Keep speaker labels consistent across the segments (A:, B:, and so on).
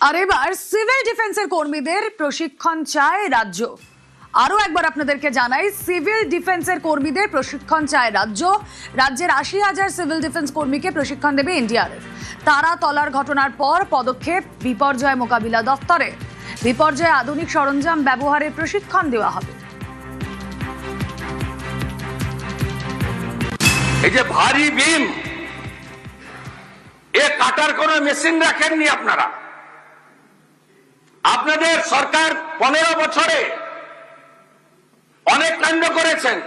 A: আর এবার সিভিল ডিফেন্সের কর্মীদের প্রশিক্ষণ চায় রাজ্য। আরো একবার আপনাদেরকে জানাই, সিভিল ডিফেন্সের কর্মীদের প্রশিক্ষণ চায় রাজ্য। রাজ্যের ৮০,০০০ সিভিল ডিফেন্স কর্মীকে প্রশিক্ষণ দেবে এনডিআরএফ। তারাতলার ঘটনার পর পদক্ষেপ বিপর্যয় মোকাবিলা দফতরে। বিপর্যয়ে আধুনিক সরঞ্জাম ব্যবহারের প্রশিক্ষণ দেওয়া হবে।
B: এই যে ভারী বিম, এ কাটার কোন মেশিন রাখেননি আপনারা। আপনাদের সরকার 15 বছরে অনেক কাণ্ড করেছেন।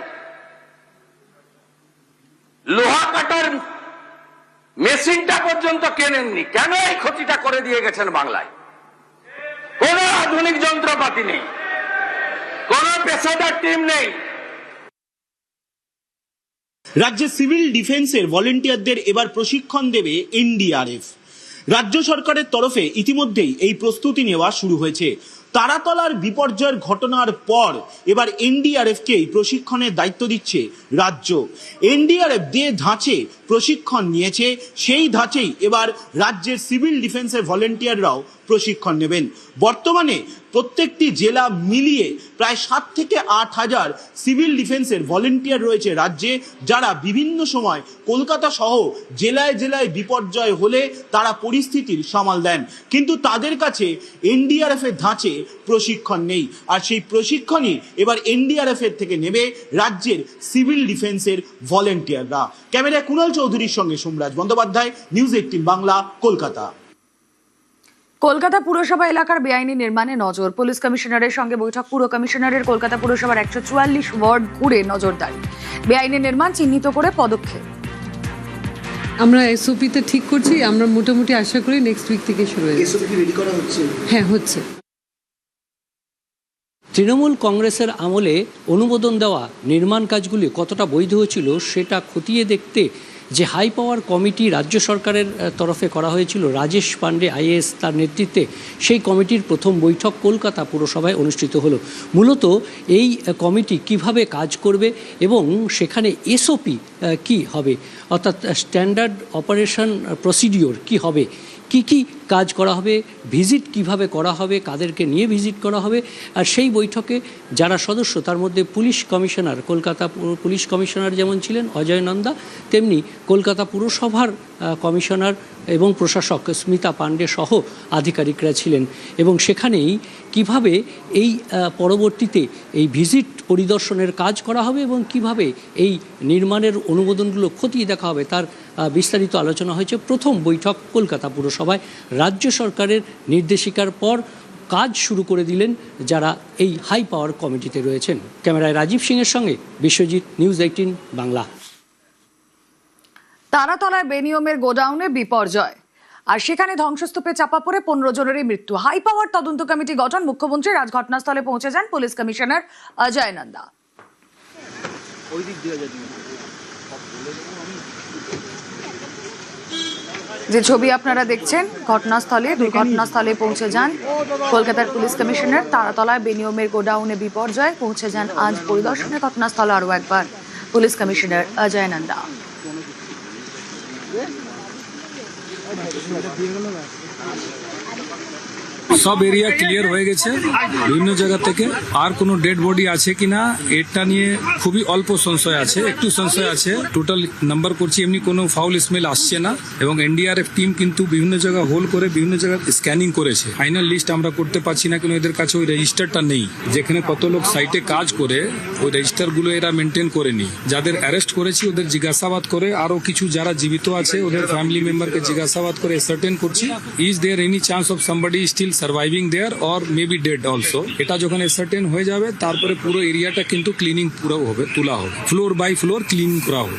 B: লোহা কাটার মেশিনটা পর্যন্ত কেনেননি। কেন এই ক্ষতিটা করে দিয়ে গেছেন বাংলায়? কোন আধুনিক যন্ত্রপাতি নেই, কোন পেশাদার টিম নেই।
C: রাজ্যে সিভিল ডিফেন্সের ভলেন্টিয়ারদের এবার প্রশিক্ষণ দেবে এনডিআরএফ। রাজ্য সরকারের তরফে ইতিমধ্যেই এই প্রস্তুতি নেওয়া শুরু হয়েছে। তারাতলার বিপর্যয়ের ঘটনার পর এবার এনডিআরএফকেই প্রশিক্ষণের দায়িত্ব দিচ্ছে রাজ্য। এনডিআরএফ যে ধাঁচে প্রশিক্ষণ নিয়েছে সেই ধাঁচেই এবার রাজ্যের সিভিল ডিফেন্সের ভলেন্টিয়াররাও প্রশিক্ষণ নেবেন। বর্তমানে প্রত্যেকটি জেলা মিলিয়ে প্রায় ৭ থেকে ৮ হাজার সিভিল ডিফেন্সের ভলেন্টিয়ার রয়েছে রাজ্যে, যারা বিভিন্ন সময় কলকাতা সহ জেলায় জেলায় বিপর্যয় হলে তারা পরিস্থিতির সামাল দেন। কিন্তু তাদের কাছে এনডিআরএফ এর ধাঁচে প্রশিক্ষণ নেই, আর সেই প্রশিক্ষণই এবার এনডিআরএফ এর থেকে নেবে রাজ্যের সিভিল ডিফেন্সের ভলেন্টিয়াররা। ক্যামেরায় কুণাল চৌধুরীর সঙ্গে সোমরাজ বন্দ্যোপাধ্যায়, নিউজ 18 বাংলা, কলকাতা।
A: কলকাতা পুরসভা এলাকার বেআইনি নির্মাণে নজর। পুলিশ কমিশনারের সঙ্গে বৈঠক পুর কমিশনারের। কলকাতা পুরসভার ১৪৪ ওয়ার্ড ঘুরে নজরদারি। বেআইনি নির্মাণ চিহ্নিত করে পদক্ষেপ।
D: আমরা এসওপিতে ঠিক করছি, আমরা মোটামুটি আশা করি নেক্সট উইক থেকে শুরু হয়ে যাবে।
E: এসওপি কি রেডি করা হচ্ছে?
D: হ্যাঁ, হচ্ছে।
F: তৃণমূল কংগ্রেসের আমলে অনুমোদন দেওয়া নির্মাণ কাজগুলি কতটা বৈধ হয়েছিল সেটা খতিয়ে দেখতে যে হাই পাওয়ার কমিটি রাজ্য সরকারের তরফে করা হয়েছিল, রাজেশ পাণ্ডে আইএএস তার নেতৃত্বে, সেই কমিটির প্রথম বৈঠক কলকাতা পুরসভায় অনুষ্ঠিত হলো। মূলত এই কমিটি কিভাবে কাজ করবে এবং সেখানে এসওপি কি হবে, অর্থাৎ স্ট্যান্ডার্ড অপারেশন প্রসিডিওর কি হবে, কি কি কাজ করা হবে, ভিজিট কিভাবে করা হবে, কাদেরকে নিয়ে ভিজিট করা হবে। আর সেই বৈঠকে যারা সদস্য তার মধ্যে police commissioner, Kolkata police commissioner যেমন ছিলেন অজয় নন্দা, তেমনি কলকাতা পুরসভার কমিশনার এবং প্রশাসক স্মিতা পাণ্ডে সহ আধিকারিকরা ছিলেন। এবং সেখানেই কিভাবে এই পরবর্তীতে এই ভিজিট পরিদর্শনের কাজ করা হবে এবং কিভাবে এই নির্মাণের অনুমোদনগুলো খতিয়ে দেখা হবে তার বিস্তারিত আলোচনা হয়েছে প্রথম বৈঠক কলকাতা পুরসভায়। রাজ্য সরকারের নির্দেশিকার পর কাজ শুরু করে দিলেন যারা এই হাই পাওয়ার কমিটিতে রয়েছেন। ক্যামেরায় রাজীব সিংয়ের সঙ্গে বিশ্বজিৎ, নিউজ 18 বাংলা।
A: তারাতলায় বেনিয়মের গোডাউনে বিপর্যয়, আর সেখানে ধ্বংসস্তূপে চাপা পড়ে 15 জনেরই মৃত্যু। হাই পাওয়ার তদন্ত কমিটি গঠন। মুখ্যমন্ত্রী আজ ঘটনাস্থলে পৌঁছে যান পুলিশ কমিশনার অজয় নন্দা। যে ছবি আপনারা দেখছেন, দুর্ঘটনাস্থলে পৌঁছে যান কলকাতার পুলিশ কমিশনার। তারাতলায় বেনিয়মের গোডাউনে বিপর্যয়, পৌঁছে যান আজ পরিদর্শনে ঘটনাস্থলে আরও একবার পুলিশ কমিশনার অজয় নন্দা।
G: সব এরিয়া ক্লিয়ার হয়ে গেছে বিভিন্ন জায়গা থেকে। আর কোনো ডেড বডি আছে কিনা এটা নিয়ে খুবই অল্প সংশয় আছে, একটু সংশয় আছে। টোটাল নাম্বার করছি, এমনি কোনো ফাউল স্মেল আসছে না। এবং এনডিআরএফ টিম কিন্তু বিভিন্ন জায়গা হোল করে বিভিন্ন জায়গায় স্ক্যানিং করেছে। ফাইনাল লিস্ট আমরা করতে পারছি না, কিন্তু এদের কাছে ওই রেজিস্টারটা নেই। যেখানে কত লোক সাইটে কাজ করে ওই রেজিস্টারগুলো এরা মেনটেন করেনি। যাদের অ্যারেস্ট করেছি ওদের জিজ্ঞাসাবাদ করে, আরো কিছু যারা জীবিত আছে ওদের ফ্যামিলি মেম্বারকে জিজ্ঞাসাবাদ করে সার্টেন করছি is there any chance of somebody still surviving there or maybe dead also. এটা যখন সার্টেন হয়ে যাবে তারপরে পুরো এরিয়াটা কিন্তু ক্লিনিং পুরো হবে, তোলা হবে, ফ্লোর বাই ফ্লোর ক্লিন করা হবে।